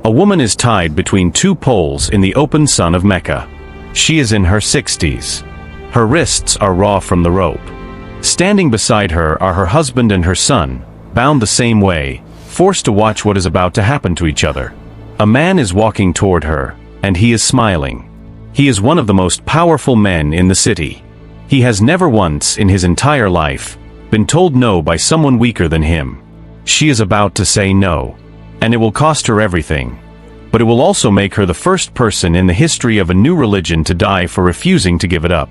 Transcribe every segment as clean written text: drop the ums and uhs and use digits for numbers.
A woman is tied between two poles in the open sun of Mecca. She is in her 60s. Her wrists are raw from the rope. Standing beside her are her husband and her son, bound the same way, forced to watch what is about to happen to each other. A man is walking toward her, and he is smiling. He is one of the most powerful men in the city. He has never once in his entire life been told no by someone weaker than him. She is about to say no, and it will cost her everything. But it will also make her the first person in the history of a new religion to die for refusing to give it up.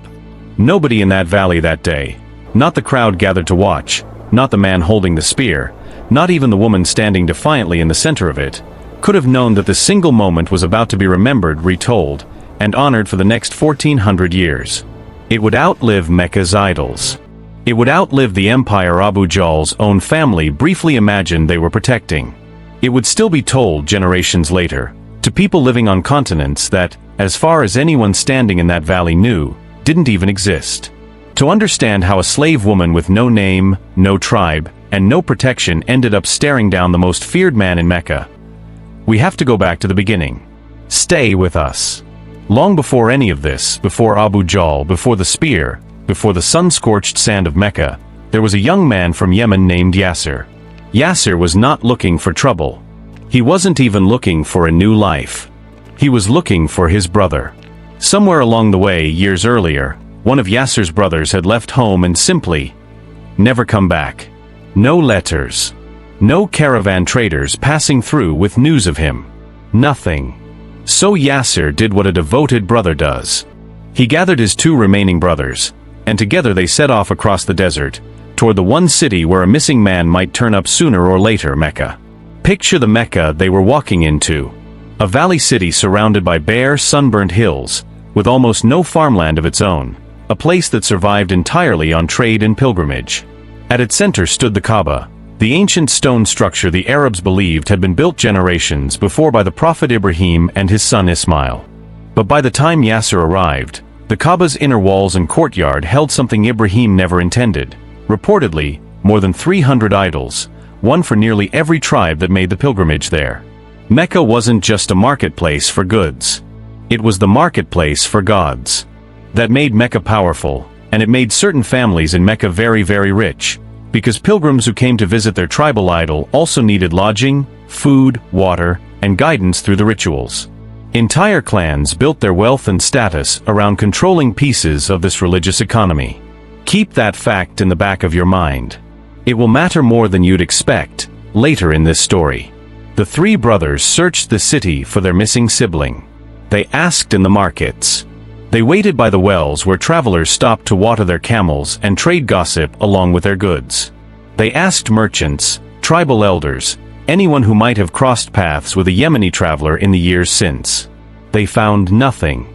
Nobody in that valley that day, not the crowd gathered to watch, not the man holding the spear, not even the woman standing defiantly in the center of it, could have known that this single moment was about to be remembered, retold, and honored for the next 1400 years. It would outlive Mecca's idols. It would outlive the empire Abu Jahl's own family briefly imagined they were protecting. It would still be told generations later, to people living on continents that, as far as anyone standing in that valley knew, didn't even exist. To understand how a slave woman with no name, no tribe, and no protection ended up staring down the most feared man in Mecca, we have to go back to the beginning. Stay with us. Long before any of this, before Abu Jahl, before the spear, before the sun-scorched sand of Mecca, there was a young man from Yemen named Yasir. Yasir was not looking for trouble. He wasn't even looking for a new life. He was looking for his brother. Somewhere along the way, years earlier, one of Yasir's brothers had left home and simply never come back. No letters. No caravan traders passing through with news of him. Nothing. So Yasir did what a devoted brother does. He gathered his two remaining brothers, and together they set off across the desert, toward the one city where a missing man might turn up sooner or later, Mecca. Picture the Mecca they were walking into. A valley city surrounded by bare, sunburnt hills, with almost no farmland of its own, a place that survived entirely on trade and pilgrimage. At its center stood the Kaaba, the ancient stone structure the Arabs believed had been built generations before by the Prophet Ibrahim and his son Ismail. But by the time Yasir arrived, the Kaaba's inner walls and courtyard held something Ibrahim never intended. Reportedly, more than 300 idols, one for nearly every tribe that made the pilgrimage there. Mecca wasn't just a marketplace for goods. It was the marketplace for gods. That made Mecca powerful, and it made certain families in Mecca very, very rich, because pilgrims who came to visit their tribal idol also needed lodging, food, water, and guidance through the rituals. Entire clans built their wealth and status around controlling pieces of this religious economy. Keep that fact in the back of your mind. It will matter more than you'd expect later in this story. The three brothers searched the city for their missing sibling. They asked in the markets. They waited by the wells where travelers stopped to water their camels and trade gossip along with their goods. They asked merchants, tribal elders, anyone who might have crossed paths with a Yemeni traveler in the years since. They found nothing.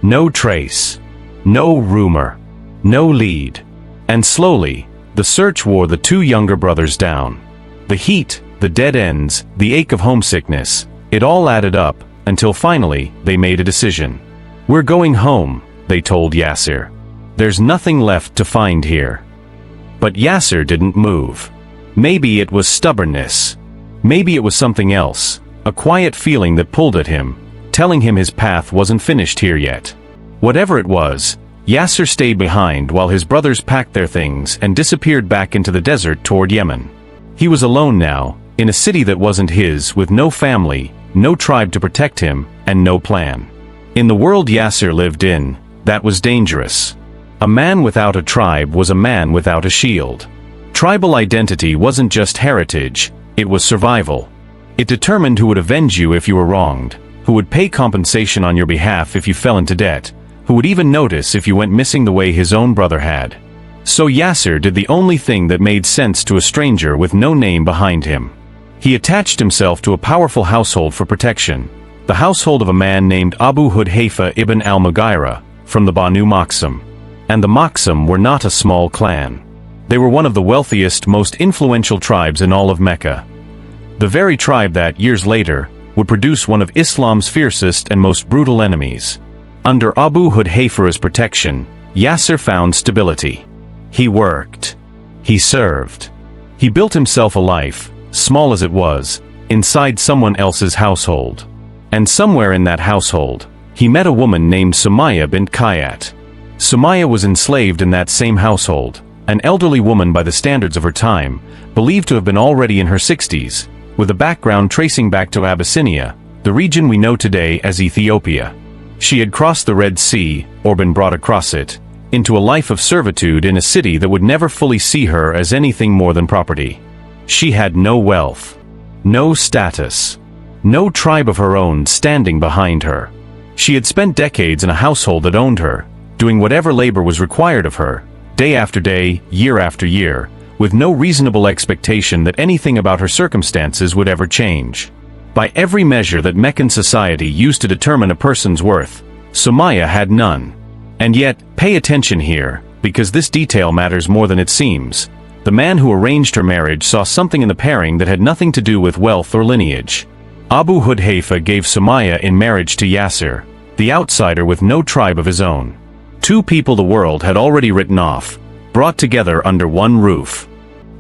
No trace. No rumor. No lead. And slowly, the search wore the two younger brothers down. The heat, the dead ends, the ache of homesickness, it all added up, until finally, they made a decision. "We're going home," they told Yasir. "There's nothing left to find here." But Yasir didn't move. Maybe it was stubbornness. Maybe it was something else, a quiet feeling that pulled at him, telling him his path wasn't finished here yet. Whatever it was, Yasir stayed behind while his brothers packed their things and disappeared back into the desert toward Yemen. He was alone now, in a city that wasn't his, with no family, no tribe to protect him, and no plan. In the world Yasir lived in, that was dangerous. A man without a tribe was a man without a shield. Tribal identity wasn't just heritage, it was survival. It determined who would avenge you if you were wronged, who would pay compensation on your behalf if you fell into debt, who would even notice if you went missing the way his own brother had. So Yasir did the only thing that made sense to a stranger with no name behind him. He attached himself to a powerful household for protection, the household of a man named Abu Hudhayfa ibn al-Mughira, from the Banu Makhzum. And the Makhzum were not a small clan. They were one of the wealthiest, most influential tribes in all of Mecca. The very tribe that, years later, would produce one of Islam's fiercest and most brutal enemies. Under Abu Hudhayfa's protection, Yasir found stability. He worked. He served. He built himself a life, small as it was, inside someone else's household. And somewhere in that household, he met a woman named Sumayyah bint Khayyat. Sumayyah was enslaved in that same household, an elderly woman by the standards of her time, believed to have been already in her 60s, with a background tracing back to Abyssinia, the region we know today as Ethiopia. She had crossed the Red Sea, or been brought across it, into a life of servitude in a city that would never fully see her as anything more than property. She had no wealth, no status, no tribe of her own standing behind her. She had spent decades in a household that owned her, doing whatever labor was required of her, day after day, year after year, with no reasonable expectation that anything about her circumstances would ever change. By every measure that Meccan society used to determine a person's worth, Sumayyah had none. And yet, pay attention here, because this detail matters more than it seems. The man who arranged her marriage saw something in the pairing that had nothing to do with wealth or lineage. Abu Hudhayfa gave Sumayyah in marriage to Yasir, the outsider with no tribe of his own. Two people the world had already written off, brought together under one roof.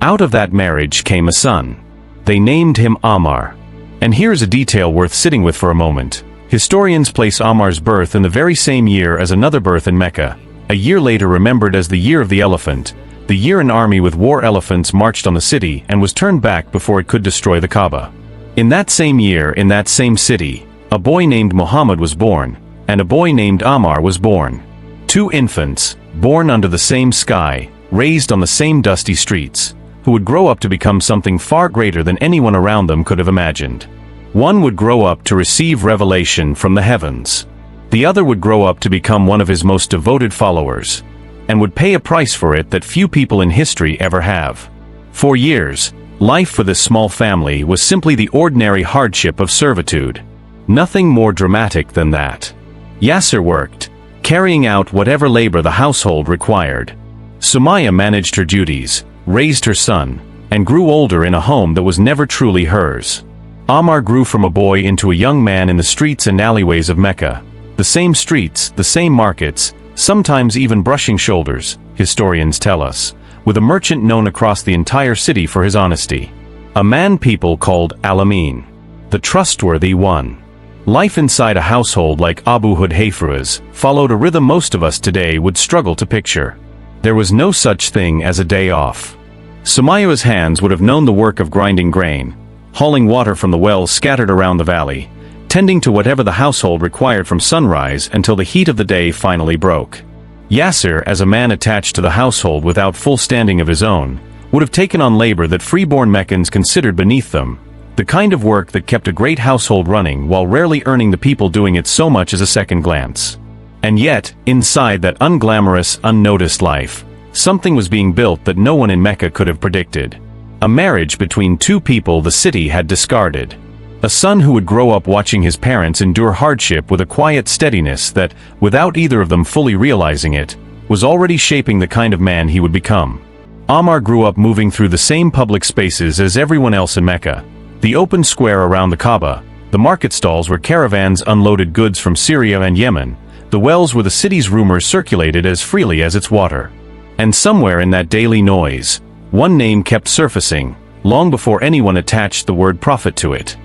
Out of that marriage came a son. They named him Ammar. And here's a detail worth sitting with for a moment. Historians place Ammar's birth in the very same year as another birth in Mecca, a year later remembered as the Year of the Elephant, the year an army with war elephants marched on the city and was turned back before it could destroy the Kaaba. In that same year, in that same city, a boy named Muhammad was born, and a boy named Ammar was born. Two infants, born under the same sky, raised on the same dusty streets, who would grow up to become something far greater than anyone around them could have imagined. One would grow up to receive revelation from the heavens. The other would grow up to become one of his most devoted followers, and would pay a price for it that few people in history ever have. For years, life for this small family was simply the ordinary hardship of servitude. Nothing more dramatic than that. Yasir worked, carrying out whatever labor the household required. Sumayyah managed her duties, raised her son, and grew older in a home that was never truly hers. Ammar grew from a boy into a young man in the streets and alleyways of Mecca. The same streets, the same markets, sometimes even brushing shoulders, historians tell us, with a merchant known across the entire city for his honesty. A man people called Al-Amin, the trustworthy one. Life inside a household like Abu Hudhayfa's followed a rhythm most of us today would struggle to picture. There was no such thing as a day off. Sumayyah's hands would have known the work of grinding grain, hauling water from the wells scattered around the valley, tending to whatever the household required from sunrise until the heat of the day finally broke. Yasir, as a man attached to the household without full standing of his own, would have taken on labor that freeborn Meccans considered beneath them, the kind of work that kept a great household running while rarely earning the people doing it so much as a second glance. And yet, inside that unglamorous, unnoticed life, something was being built that no one in Mecca could have predicted. A marriage between two people the city had discarded. A son who would grow up watching his parents endure hardship with a quiet steadiness that, without either of them fully realizing it, was already shaping the kind of man he would become. Ammar grew up moving through the same public spaces as everyone else in Mecca. The open square around the Kaaba, the market stalls where caravans unloaded goods from Syria and Yemen, the wells where the city's rumors circulated as freely as its water. And somewhere in that daily noise, one name kept surfacing, long before anyone attached the word prophet to it.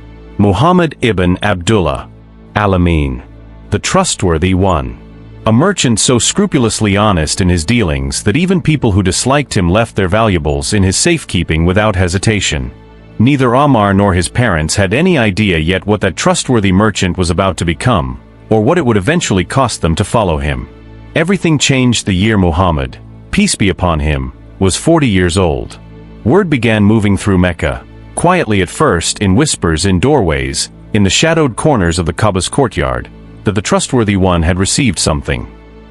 Muhammad ibn Abdullah, Al-Amin, the trustworthy one. A merchant so scrupulously honest in his dealings that even people who disliked him left their valuables in his safekeeping without hesitation. Neither Ammar nor his parents had any idea yet what that trustworthy merchant was about to become, or what it would eventually cost them to follow him. Everything changed the year Muhammad, peace be upon him, was 40 years old. Word began moving through Mecca, quietly at first in whispers in doorways, in the shadowed corners of the Kaaba's courtyard, that the trustworthy one had received something.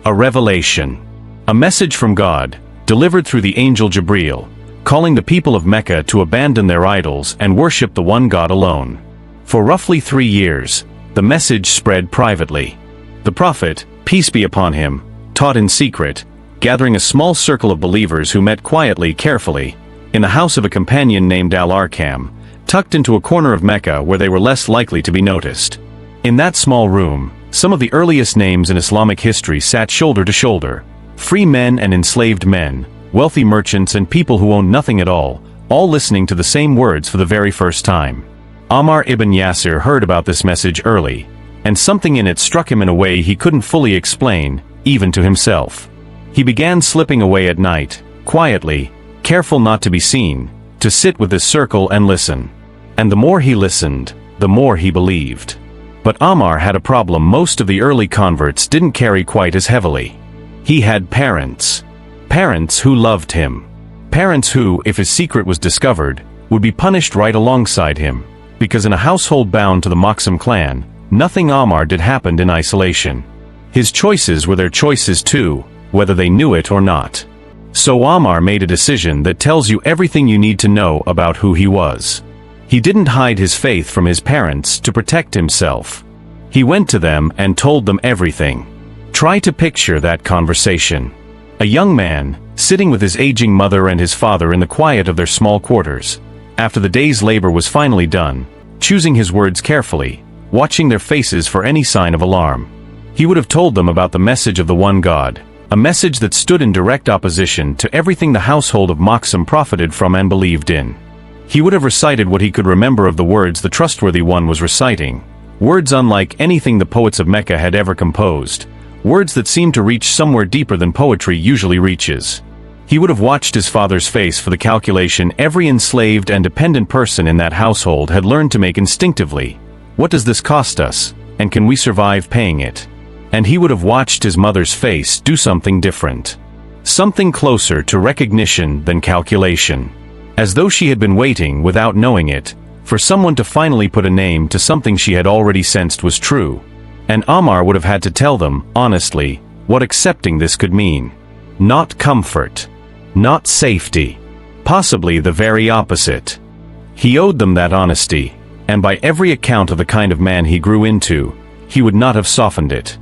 A revelation. A message from God, delivered through the angel Jibreel, calling the people of Mecca to abandon their idols and worship the one God alone. For roughly 3 years, the message spread privately. The prophet, peace be upon him, taught in secret, gathering a small circle of believers who met quietly, carefully, in the house of a companion named al-Arkam, tucked into a corner of Mecca where they were less likely to be noticed. In that small room, some of the earliest names in Islamic history sat shoulder to shoulder, free men and enslaved men, wealthy merchants and people who owned nothing at all listening to the same words for the very first time. Ammar ibn Yasir heard about this message early, and something in it struck him in a way he couldn't fully explain, even to himself. He began slipping away at night, quietly, careful not to be seen, to sit with his circle and listen. And the more he listened, the more he believed. But Ammar had a problem most of the early converts didn't carry quite as heavily. He had parents. Parents who loved him. Parents who, if his secret was discovered, would be punished right alongside him, because in a household bound to the Makhzum clan, nothing Ammar did happened in isolation. His choices were their choices too, whether they knew it or not. So Ammar made a decision that tells you everything you need to know about who he was. He didn't hide his faith from his parents to protect himself. He went to them and told them everything. Try to picture that conversation. A young man, sitting with his aging mother and his father in the quiet of their small quarters, after the day's labor was finally done, choosing his words carefully, watching their faces for any sign of alarm. He would have told them about the message of the one God, a message that stood in direct opposition to everything the household of Makhzum profited from and believed in. He would have recited what he could remember of the words the trustworthy one was reciting, words unlike anything the poets of Mecca had ever composed, words that seemed to reach somewhere deeper than poetry usually reaches. He would have watched his father's face for the calculation every enslaved and dependent person in that household had learned to make instinctively. What does this cost us, and can we survive paying it? And he would have watched his mother's face do something different. Something closer to recognition than calculation. As though she had been waiting, without knowing it, for someone to finally put a name to something she had already sensed was true. And Ammar would have had to tell them, honestly, what accepting this could mean. Not comfort. Not safety. Possibly the very opposite. He owed them that honesty, and by every account of the kind of man he grew into, he would not have softened it.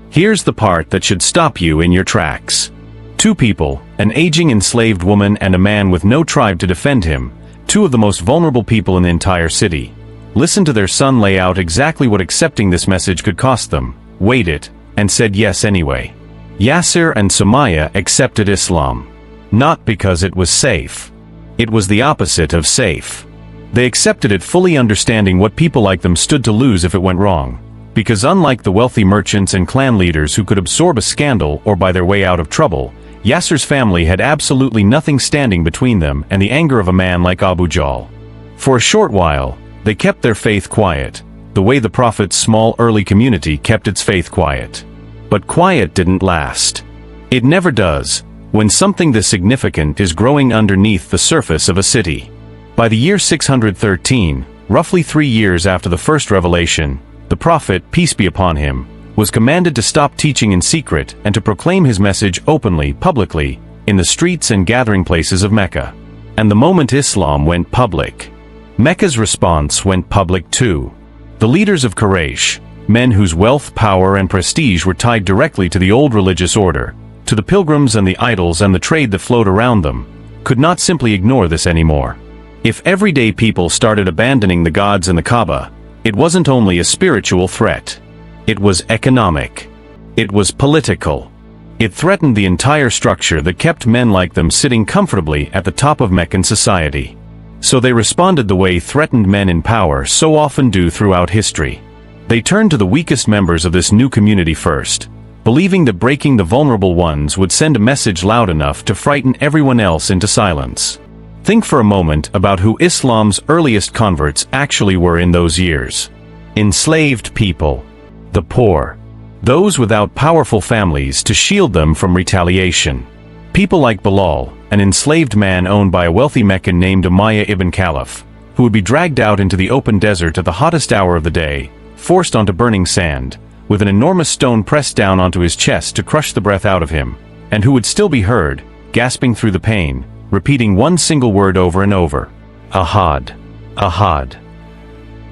Here's the part that should stop you in your tracks. Two people, an aging enslaved woman and a man with no tribe to defend him, two of the most vulnerable people in the entire city, listened to their son lay out exactly what accepting this message could cost them, weighed it, and said yes anyway. Yasir and Sumayyah accepted Islam. Not because it was safe. It was the opposite of safe. They accepted it fully understanding what people like them stood to lose if it went wrong. Because unlike the wealthy merchants and clan leaders who could absorb a scandal or buy their way out of trouble, Yasir's family had absolutely nothing standing between them and the anger of a man like Abu Jahl. For a short while, they kept their faith quiet, the way the Prophet's small early community kept its faith quiet. But quiet didn't last. It never does, when something this significant is growing underneath the surface of a city. By the year 613, roughly 3 years after the first revelation, the Prophet, peace be upon him, was commanded to stop teaching in secret and to proclaim his message openly, publicly, in the streets and gathering places of Mecca. And the moment Islam went public, Mecca's response went public too. The leaders of Quraysh, men whose wealth, power, and prestige were tied directly to the old religious order, to the pilgrims and the idols and the trade that flowed around them, could not simply ignore this anymore. If everyday people started abandoning the gods in the Kaaba, it wasn't only a spiritual threat. It was economic. It was political. It threatened the entire structure that kept men like them sitting comfortably at the top of Meccan society. So they responded the way threatened men in power so often do throughout history. They turned to the weakest members of this new community first, believing that breaking the vulnerable ones would send a message loud enough to frighten everyone else into silence. Think for a moment about who Islam's earliest converts actually were in those years. Enslaved people. The poor. Those without powerful families to shield them from retaliation. People like Bilal, an enslaved man owned by a wealthy Meccan named Umayyah ibn Khalaf, who would be dragged out into the open desert at the hottest hour of the day, forced onto burning sand, with an enormous stone pressed down onto his chest to crush the breath out of him, and who would still be heard, gasping through the pain, repeating one single word over and over. Ahad. Ahad.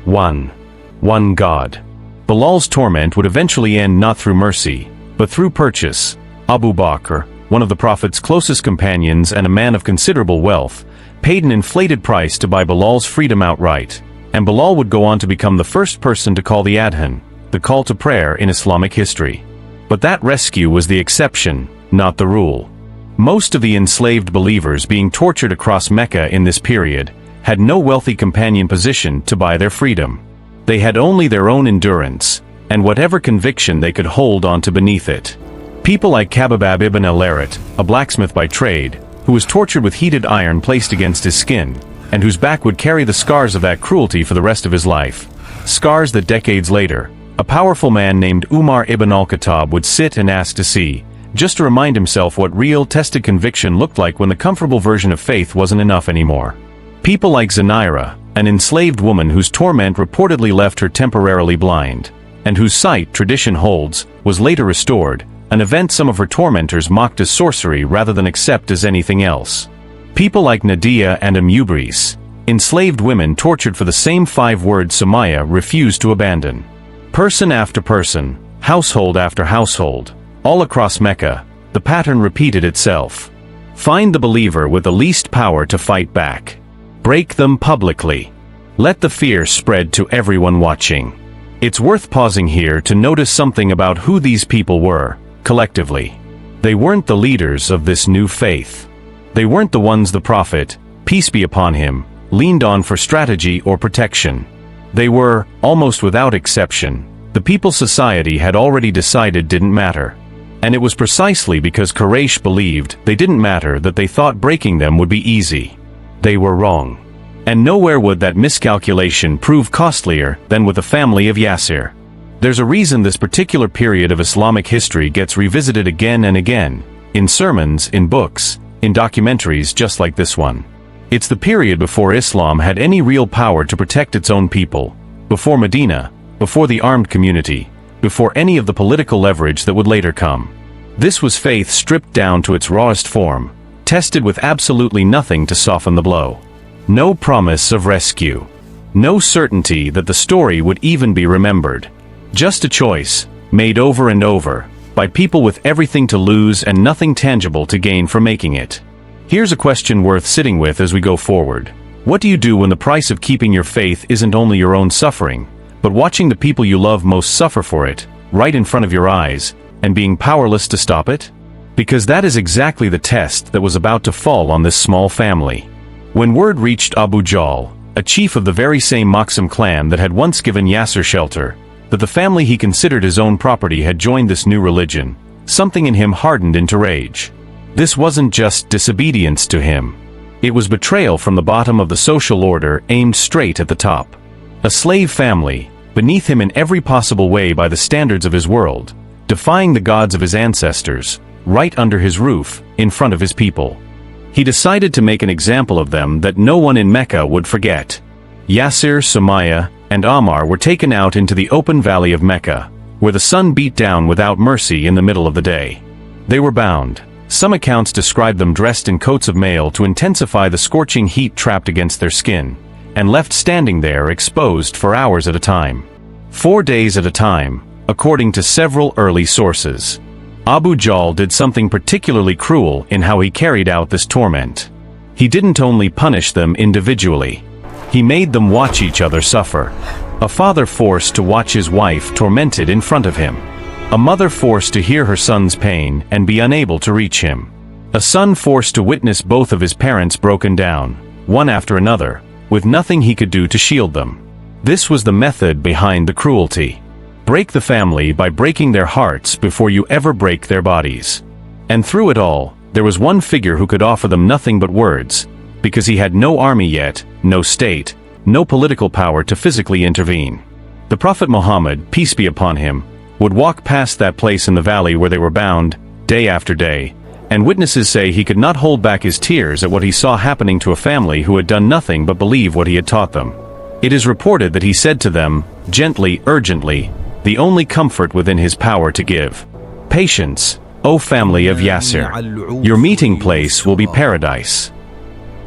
One God. Bilal's torment would eventually end not through mercy, but through purchase. Abu Bakr, one of the Prophet's closest companions and a man of considerable wealth, paid an inflated price to buy Bilal's freedom outright, and Bilal would go on to become the first person to call the Adhan, the call to prayer in Islamic history. But that rescue was the exception, not the rule. Most of the enslaved believers being tortured across Mecca in this period had no wealthy companion position to buy their freedom. They had only their own endurance, and whatever conviction they could hold on to beneath it. People like Khabab ibn al-Aratt, a blacksmith by trade, who was tortured with heated iron placed against his skin, and whose back would carry the scars of that cruelty for the rest of his life. Scars that decades later, a powerful man named Umar ibn al-Khattab would sit and ask to see, just to remind himself what real, tested conviction looked like when the comfortable version of faith wasn't enough anymore. People like Zinaira, an enslaved woman whose torment reportedly left her temporarily blind, and whose sight, tradition holds, was later restored, an event some of her tormentors mocked as sorcery rather than accept as anything else. People like Nadia and Mubris, enslaved women tortured for the same 5 words Sumayyah refused to abandon. Person after person, household after household, all across Mecca, the pattern repeated itself. Find the believer with the least power to fight back. Break them publicly. Let the fear spread to everyone watching. It's worth pausing here to notice something about who these people were, collectively. They weren't the leaders of this new faith. They weren't the ones the Prophet, peace be upon him, leaned on for strategy or protection. They were, almost without exception, the people society had already decided didn't matter. And it was precisely because Quraysh believed they didn't matter that they thought breaking them would be easy. They were wrong. And nowhere would that miscalculation prove costlier than with the family of Yasir. There's a reason this particular period of Islamic history gets revisited again and again, in sermons, in books, in documentaries just like this one. It's the period before Islam had any real power to protect its own people, before Medina, before the armed community, before any of the political leverage that would later come. This was faith stripped down to its rawest form, tested with absolutely nothing to soften the blow. No promise of rescue. No certainty that the story would even be remembered. Just a choice, made over and over, by people with everything to lose and nothing tangible to gain from making it. Here's a question worth sitting with as we go forward. What do you do when the price of keeping your faith isn't only your own suffering, but watching the people you love most suffer for it, right in front of your eyes, and being powerless to stop it? Because that is exactly the test that was about to fall on this small family. When word reached Abu Jahl, a chief of the very same Makhzum clan that had once given Yasir shelter, that the family he considered his own property had joined this new religion, something in him hardened into rage. This wasn't just disobedience to him. It was betrayal from the bottom of the social order aimed straight at the top. A slave family, beneath him in every possible way by the standards of his world, defying the gods of his ancestors, right under his roof, in front of his people. He decided to make an example of them that no one in Mecca would forget. Yasir, Sumayyah, and Ammar were taken out into the open valley of Mecca, where the sun beat down without mercy in the middle of the day. They were bound. Some accounts describe them dressed in coats of mail to intensify the scorching heat trapped against their skin, and left standing there exposed for hours at a time. 4 days at a time, according to several early sources. Abu Jahl did something particularly cruel in how he carried out this torment. He didn't only punish them individually. He made them watch each other suffer. A father forced to watch his wife tormented in front of him. A mother forced to hear her son's pain and be unable to reach him. A son forced to witness both of his parents broken down, one after another, with nothing he could do to shield them. This was the method behind the cruelty. Break the family by breaking their hearts before you ever break their bodies. And through it all, there was one figure who could offer them nothing but words, because he had no army yet, no state, no political power to physically intervene. The Prophet Muhammad, peace be upon him, would walk past that place in the valley where they were bound, day after day, and witnesses say he could not hold back his tears at what he saw happening to a family who had done nothing but believe what he had taught them. It is reported that he said to them, gently, urgently, the only comfort within his power to give: patience, O family of Yasir. Your meeting place will be paradise.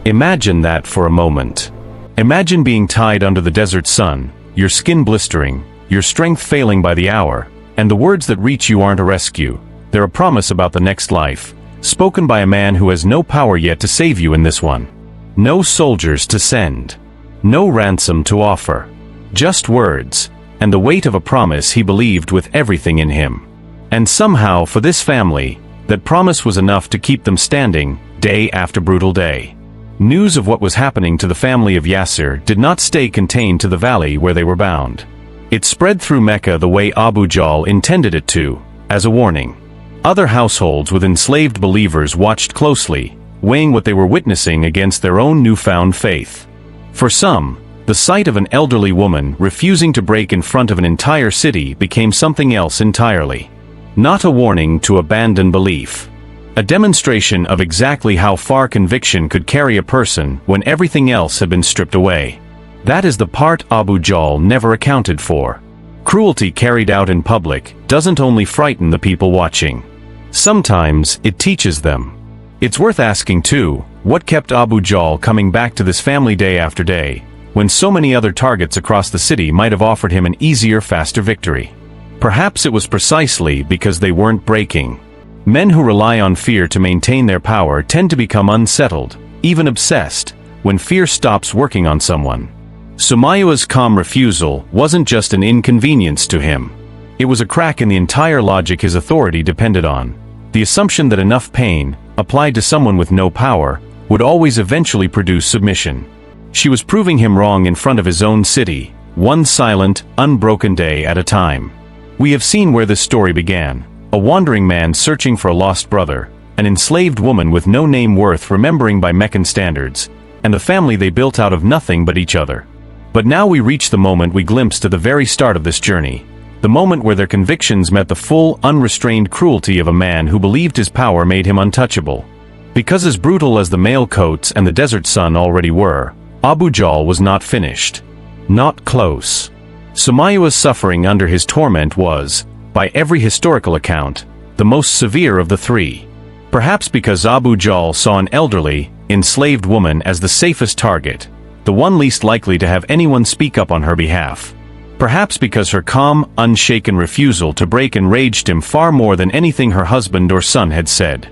Imagine that for a moment. Imagine being tied under the desert sun, your skin blistering, your strength failing by the hour, and the words that reach you aren't a rescue, they're a promise about the next life, spoken by a man who has no power yet to save you in this one. No soldiers to send. No ransom to offer. Just words, and the weight of a promise he believed with everything in him. And somehow for this family, that promise was enough to keep them standing, day after brutal day. News of what was happening to the family of Yasir did not stay contained to the valley where they were bound. It spread through Mecca the way Abu Jahl intended it to, as a warning. Other households with enslaved believers watched closely, weighing what they were witnessing against their own newfound faith. For some, the sight of an elderly woman refusing to break in front of an entire city became something else entirely. Not a warning to abandon belief. A demonstration of exactly how far conviction could carry a person when everything else had been stripped away. That is the part Abu Jahl never accounted for. Cruelty carried out in public doesn't only frighten the people watching. Sometimes it teaches them. It's worth asking too, what kept Abu Jahl coming back to this family day after day, when so many other targets across the city might have offered him an easier, faster victory? Perhaps it was precisely because they weren't breaking. Men who rely on fear to maintain their power tend to become unsettled, even obsessed, when fear stops working on someone. Sumayyah's calm refusal wasn't just an inconvenience to him. It was a crack in the entire logic his authority depended on. The assumption that enough pain, applied to someone with no power, would always eventually produce submission. She was proving him wrong in front of his own city, one silent, unbroken day at a time. We have seen where this story began. A wandering man searching for a lost brother, an enslaved woman with no name worth remembering by Meccan standards, and a family they built out of nothing but each other. But now we reach the moment we glimpsed at the very start of this journey, the moment where their convictions met the full, unrestrained cruelty of a man who believed his power made him untouchable. Because as brutal as the male coats and the desert sun already were, Abu Jahl was not finished. Not close. Sumayyah's suffering under his torment was, by every historical account, the most severe of the three. Perhaps because Abu Jahl saw an elderly, enslaved woman as the safest target, the one least likely to have anyone speak up on her behalf. Perhaps because her calm, unshaken refusal to break enraged him far more than anything her husband or son had said.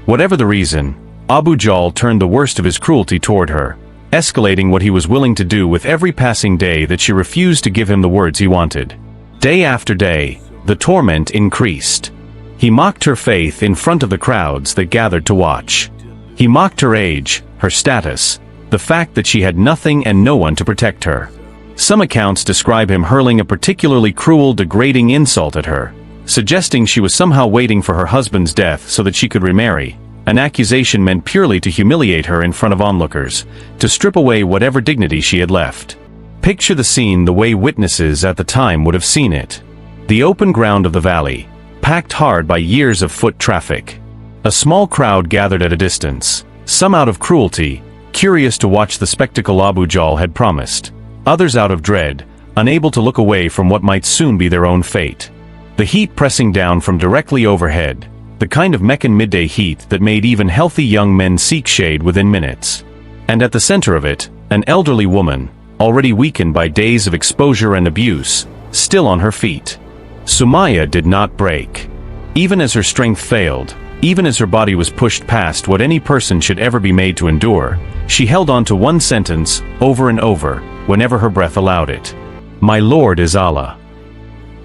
Whatever the reason, Abu Jahl turned the worst of his cruelty toward her, escalating what he was willing to do with every passing day that she refused to give him the words he wanted. Day after day, the torment increased. He mocked her faith in front of the crowds that gathered to watch. He mocked her age, her status, the fact that she had nothing and no one to protect her. Some accounts describe him hurling a particularly cruel, degrading insult at her, suggesting she was somehow waiting for her husband's death so that she could remarry, an accusation meant purely to humiliate her in front of onlookers, to strip away whatever dignity she had left. Picture the scene the way witnesses at the time would have seen it. The open ground of the valley, packed hard by years of foot traffic. A small crowd gathered at a distance, some out of cruelty, curious to watch the spectacle Abu Jahl had promised. Others out of dread, unable to look away from what might soon be their own fate. The heat pressing down from directly overhead, the kind of Meccan midday heat that made even healthy young men seek shade within minutes. And at the center of it, an elderly woman, already weakened by days of exposure and abuse, still on her feet. Sumayyah did not break. Even as her strength failed, even as her body was pushed past what any person should ever be made to endure, she held on to one sentence, over and over, whenever her breath allowed it. "My Lord is Allah."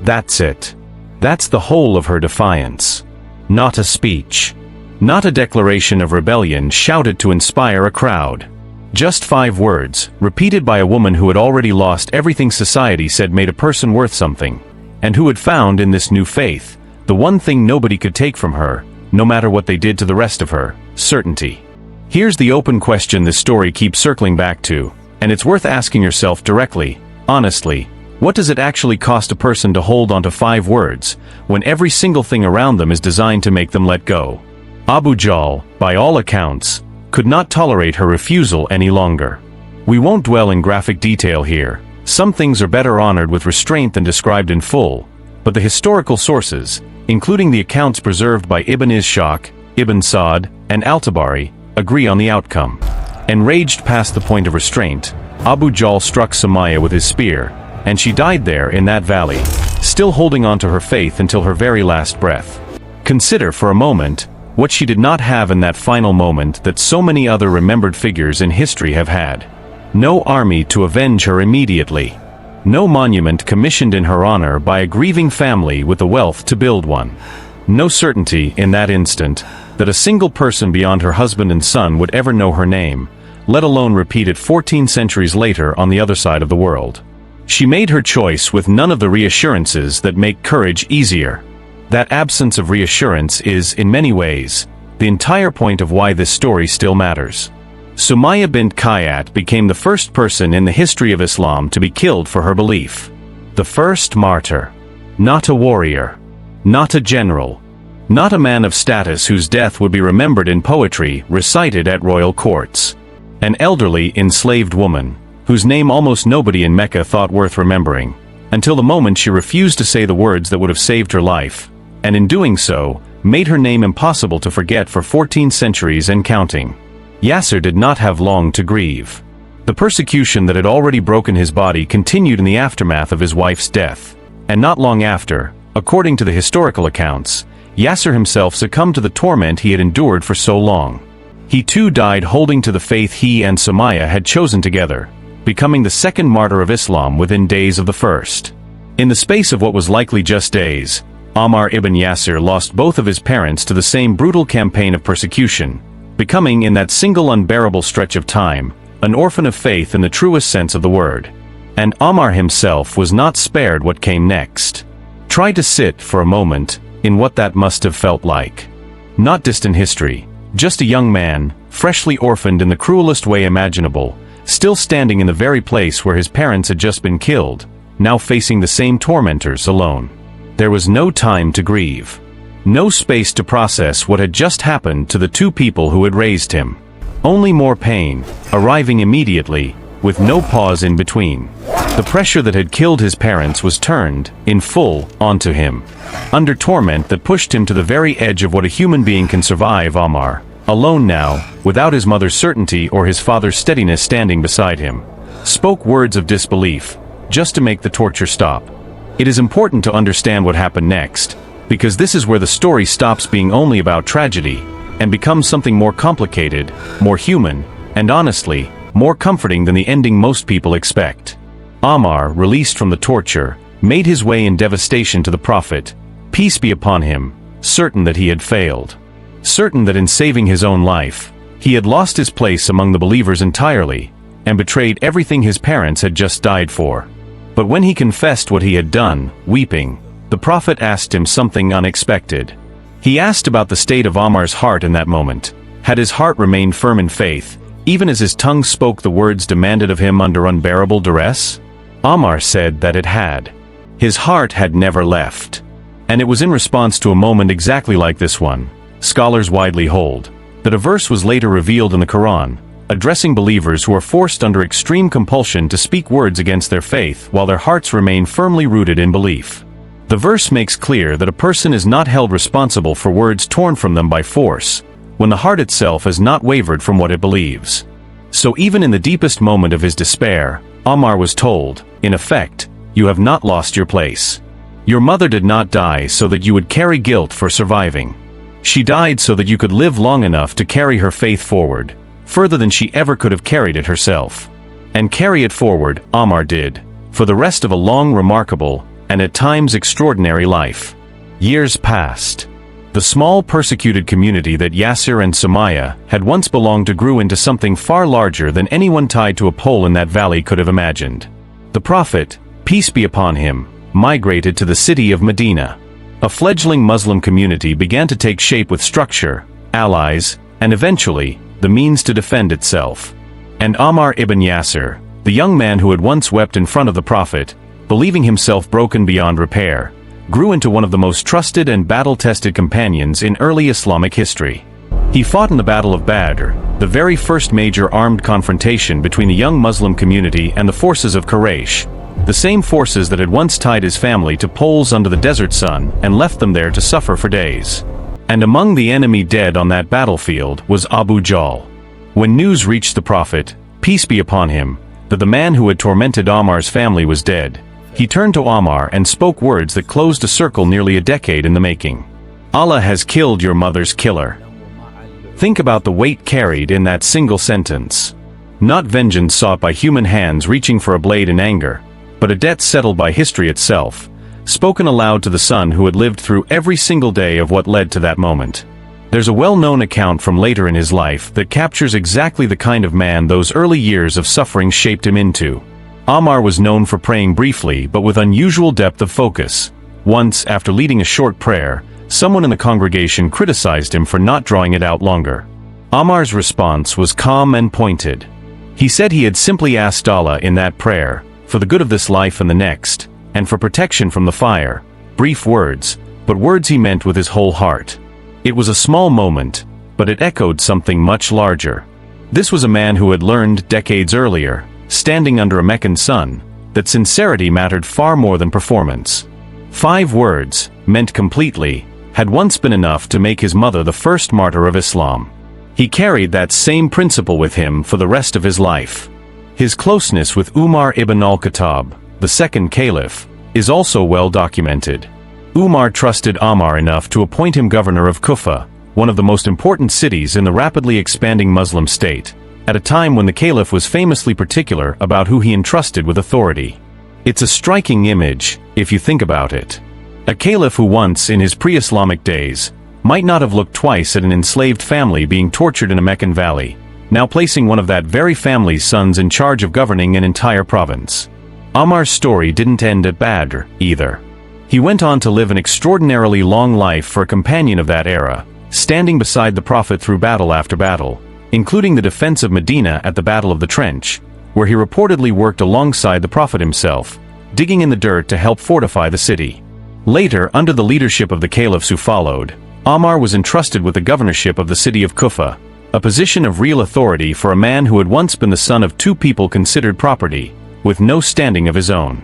That's it. That's the whole of her defiance. Not a speech. Not a declaration of rebellion shouted to inspire a crowd. Just 5 words, repeated by a woman who had already lost everything society said made a person worth something, and who had found in this new faith, the one thing nobody could take from her, no matter what they did to the rest of her, certainty. Here's the open question this story keeps circling back to, and it's worth asking yourself directly, honestly, what does it actually cost a person to hold onto 5 words, when every single thing around them is designed to make them let go? Abu Jahl, by all accounts, could not tolerate her refusal any longer. We won't dwell in graphic detail here. Some things are better honored with restraint than described in full, but the historical sources, including the accounts preserved by Ibn Ishaq, Ibn Sa'd, and al-Tabari, agree on the outcome. Enraged past the point of restraint, Abu Jahl struck Sumayyah with his spear, and she died there in that valley, still holding on to her faith until her very last breath. Consider for a moment what she did not have in that final moment that so many other remembered figures in history have had. No army to avenge her immediately. No monument commissioned in her honor by a grieving family with the wealth to build one. No certainty, in that instant, that a single person beyond her husband and son would ever know her name, let alone repeat it 14 centuries later on the other side of the world. She made her choice with none of the reassurances that make courage easier. That absence of reassurance is, in many ways, the entire point of why this story still matters. Sumayyah bint Khayyat became the first person in the history of Islam to be killed for her belief. The first martyr. Not a warrior. Not a general. Not a man of status whose death would be remembered in poetry recited at royal courts. An elderly, enslaved woman, whose name almost nobody in Mecca thought worth remembering, until the moment she refused to say the words that would have saved her life, and in doing so, made her name impossible to forget for 14 centuries and counting. Yasir did not have long to grieve. The persecution that had already broken his body continued in the aftermath of his wife's death, and not long after, according to the historical accounts, Yasir himself succumbed to the torment he had endured for so long. He too died holding to the faith he and Sumayyah had chosen together, becoming the second martyr of Islam within days of the first. In the space of what was likely just days, Ammar ibn Yasir lost both of his parents to the same brutal campaign of persecution, becoming in that single unbearable stretch of time, an orphan of faith in the truest sense of the word. And Ammar himself was not spared what came next. Try to sit for a moment in what that must have felt like. Not distant history, just a young man, freshly orphaned in the cruelest way imaginable, still standing in the very place where his parents had just been killed, now facing the same tormentors alone. There was no time to grieve. No space to process what had just happened to the two people who had raised him. Only more pain, arriving immediately, with no pause in between. The pressure that had killed his parents was turned, in full, onto him. Under torment that pushed him to the very edge of what a human being can survive, Ammar, alone now, without his mother's certainty or his father's steadiness standing beside him, spoke words of disbelief, just to make the torture stop. It is important to understand what happened next, because this is where the story stops being only about tragedy, and becomes something more complicated, more human, and honestly, more comforting than the ending most people expect. Ammar, released from the torture, made his way in devastation to the Prophet, peace be upon him, certain that he had failed. Certain that in saving his own life, he had lost his place among the believers entirely, and betrayed everything his parents had just died for. But when he confessed what he had done, weeping, the Prophet asked him something unexpected. He asked about the state of Ammar's heart in that moment. Had his heart remained firm in faith, even as his tongue spoke the words demanded of him under unbearable duress? Ammar said that it had. His heart had never left. And it was in response to a moment exactly like this one, scholars widely hold, that a verse was later revealed in the Quran, addressing believers who are forced under extreme compulsion to speak words against their faith while their hearts remain firmly rooted in belief. The verse makes clear that a person is not held responsible for words torn from them by force, when the heart itself has not wavered from what it believes. So even in the deepest moment of his despair, Ammar was told, in effect, you have not lost your place. Your mother did not die so that you would carry guilt for surviving. She died so that you could live long enough to carry her faith forward, further than she ever could have carried it herself. And carry it forward, Ammar did, for the rest of a long, remarkable, and at times extraordinary life. Years passed. The small persecuted community that Yasir and Sumayyah had once belonged to grew into something far larger than anyone tied to a pole in that valley could have imagined. The Prophet, peace be upon him, migrated to the city of Medina. A fledgling Muslim community began to take shape with structure, allies, and eventually, the means to defend itself. And Ammar ibn Yasir, the young man who had once wept in front of the Prophet, believing himself broken beyond repair, grew into one of the most trusted and battle-tested companions in early Islamic history. He fought in the Battle of Badr, the very first major armed confrontation between the young Muslim community and the forces of Quraysh, the same forces that had once tied his family to poles under the desert sun and left them there to suffer for days. And among the enemy dead on that battlefield was Abu Jahl. When news reached the Prophet, peace be upon him, that the man who had tormented Ammar's family was dead, he turned to Ammar and spoke words that closed a circle nearly a decade in the making. Allah has killed your mother's killer. Think about the weight carried in that single sentence. Not vengeance sought by human hands reaching for a blade in anger, but a debt settled by history itself, spoken aloud to the son who had lived through every single day of what led to that moment. There's a well-known account from later in his life that captures exactly the kind of man those early years of suffering shaped him into. Ammar was known for praying briefly but with unusual depth of focus. Once, after leading a short prayer, someone in the congregation criticized him for not drawing it out longer. Ammar's response was calm and pointed. He said he had simply asked Allah in that prayer, for the good of this life and the next, and for protection from the fire. Brief words, but words he meant with his whole heart. It was a small moment, but it echoed something much larger. This was a man who had learned decades earlier, standing under a Meccan sun, that sincerity mattered far more than performance. 5 words, meant completely, had once been enough to make his mother the first martyr of Islam. He carried that same principle with him for the rest of his life. His closeness with Umar ibn al-Khattab, the second caliph, is also well documented. Umar trusted Ammar enough to appoint him governor of Kufa, one of the most important cities in the rapidly expanding Muslim state, at a time when the caliph was famously particular about who he entrusted with authority. It's a striking image, if you think about it. A caliph who once, in his pre-Islamic days, might not have looked twice at an enslaved family being tortured in a Meccan valley, now placing one of that very family's sons in charge of governing an entire province. Ammar's story didn't end at Badr, either. He went on to live an extraordinarily long life for a companion of that era, standing beside the Prophet through battle after battle, including the defense of Medina at the Battle of the Trench, where he reportedly worked alongside the Prophet himself, digging in the dirt to help fortify the city. Later, under the leadership of the caliphs who followed, Ammar was entrusted with the governorship of the city of Kufa, a position of real authority for a man who had once been the son of 2 people considered property, with no standing of his own.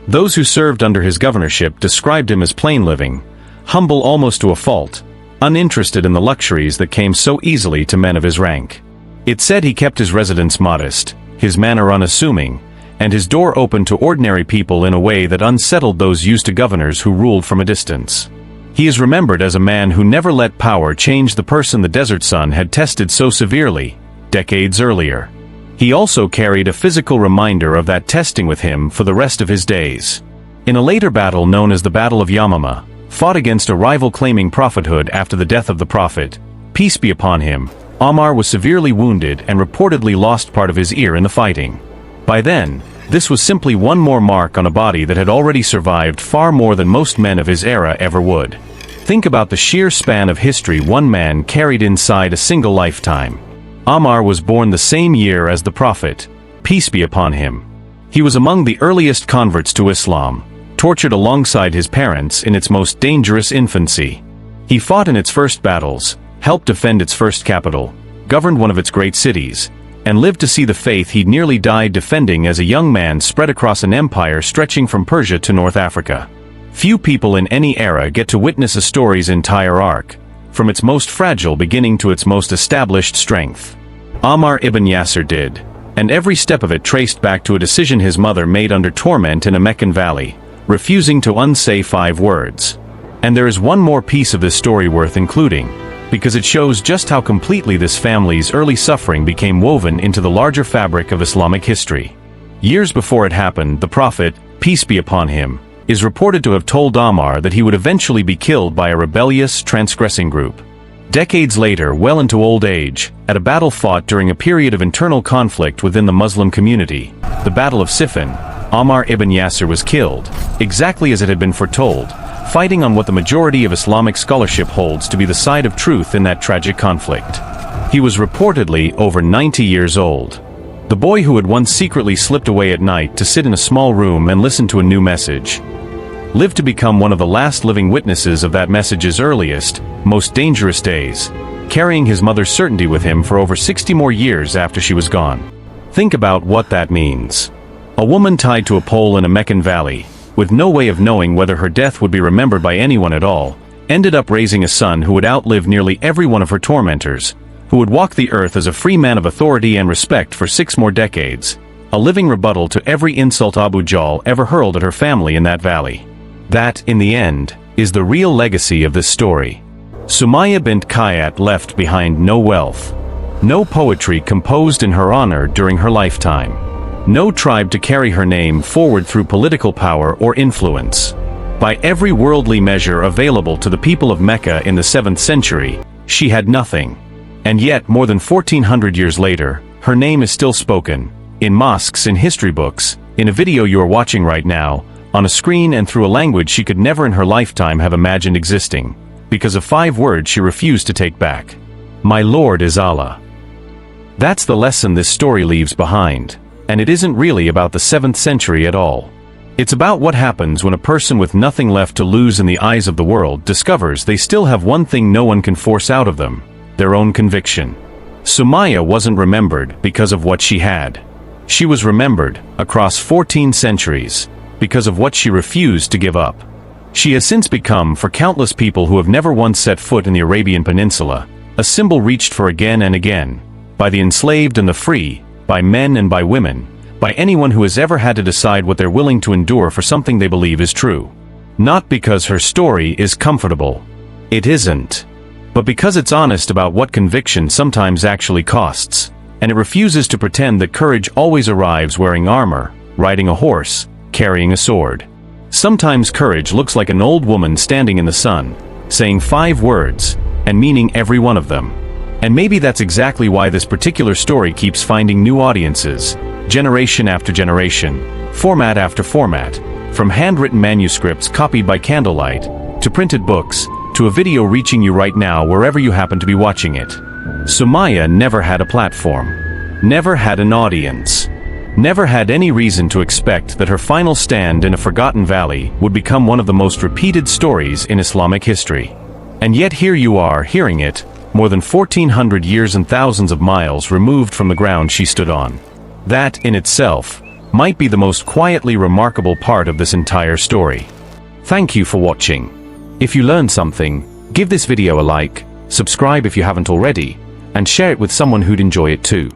Those who served under his governorship described him as plain living, humble almost to a fault, uninterested in the luxuries that came so easily to men of his rank. It said he kept his residence modest, his manner unassuming, and his door open to ordinary people in a way that unsettled those used to governors who ruled from a distance. He is remembered as a man who never let power change the person the desert sun had tested so severely, decades earlier. He also carried a physical reminder of that testing with him for the rest of his days. In a later battle known as the Battle of Yamama, fought against a rival claiming prophethood after the death of the Prophet, peace be upon him, Ammar was severely wounded and reportedly lost part of his ear in the fighting. By then, this was simply one more mark on a body that had already survived far more than most men of his era ever would. Think about the sheer span of history one man carried inside a single lifetime. Ammar was born the same year as the Prophet, peace be upon him. He was among the earliest converts to Islam, tortured alongside his parents in its most dangerous infancy. He fought in its first battles, helped defend its first capital, governed one of its great cities, and lived to see the faith he'd nearly died defending as a young man spread across an empire stretching from Persia to North Africa. Few people in any era get to witness a story's entire arc, from its most fragile beginning to its most established strength. Ammar ibn Yasir did, and every step of it traced back to a decision his mother made under torment in a Meccan valley, refusing to unsay 5 words. And there is one more piece of this story worth including, because it shows just how completely this family's early suffering became woven into the larger fabric of Islamic history. Years before it happened, the Prophet, peace be upon him, is reported to have told Ammar that he would eventually be killed by a rebellious, transgressing group. Decades later, well into old age, at a battle fought during a period of internal conflict within the Muslim community, the Battle of Siffin, Ammar ibn Yasir was killed, exactly as it had been foretold, fighting on what the majority of Islamic scholarship holds to be the side of truth in that tragic conflict. He was reportedly over 90 years old. The boy who had once secretly slipped away at night to sit in a small room and listen to a new message, lived to become one of the last living witnesses of that message's earliest, most dangerous days, carrying his mother's certainty with him for over 60 more years after she was gone. Think about what that means. A woman tied to a pole in a Meccan valley, with no way of knowing whether her death would be remembered by anyone at all, ended up raising a son who would outlive nearly every one of her tormentors, who would walk the earth as a free man of authority and respect for 6 more decades, a living rebuttal to every insult Abu Jahl ever hurled at her family in that valley. That, in the end, is the real legacy of this story. Sumayyah bint Khayyat left behind no wealth, no poetry composed in her honor during her lifetime, no tribe to carry her name forward through political power or influence. By every worldly measure available to the people of Mecca in the 7th century, She had nothing. And yet, more than 1400 years later, her name is still spoken, in mosques, in history books, in a video you are watching right now, on a screen, and through a language she could never in her lifetime have imagined existing, because of 5 words she refused to take back. My Lord is Allah. That's the lesson this story leaves behind, and it isn't really about the 7th century at all. It's about what happens when a person with nothing left to lose in the eyes of the world discovers they still have one thing no one can force out of them: their own conviction. Sumayyah wasn't remembered because of what she had. She was remembered, across 14 centuries, because of what she refused to give up. She has since become, for countless people who have never once set foot in the Arabian Peninsula, a symbol reached for again and again, by the enslaved and the free, by men and by women, by anyone who has ever had to decide what they're willing to endure for something they believe is true. Not because her story is comfortable. It isn't. But because it's honest about what conviction sometimes actually costs, and it refuses to pretend that courage always arrives wearing armor, riding a horse, carrying a sword. Sometimes courage looks like an old woman standing in the sun, saying 5 words, and meaning every one of them. And maybe that's exactly why this particular story keeps finding new audiences, generation after generation, format after format, from handwritten manuscripts copied by candlelight, to printed books, to a video reaching you right now wherever you happen to be watching it. Sumayyah never had a platform, never had an audience, never had any reason to expect that her final stand in a forgotten valley would become one of the most repeated stories in Islamic history. And yet here you are, hearing it, more than 1400 years and thousands of miles removed from the ground she stood on. That, in itself, might be the most quietly remarkable part of this entire story. Thank you for watching. If you learned something, give this video a like, subscribe if you haven't already, and share it with someone who'd enjoy it too.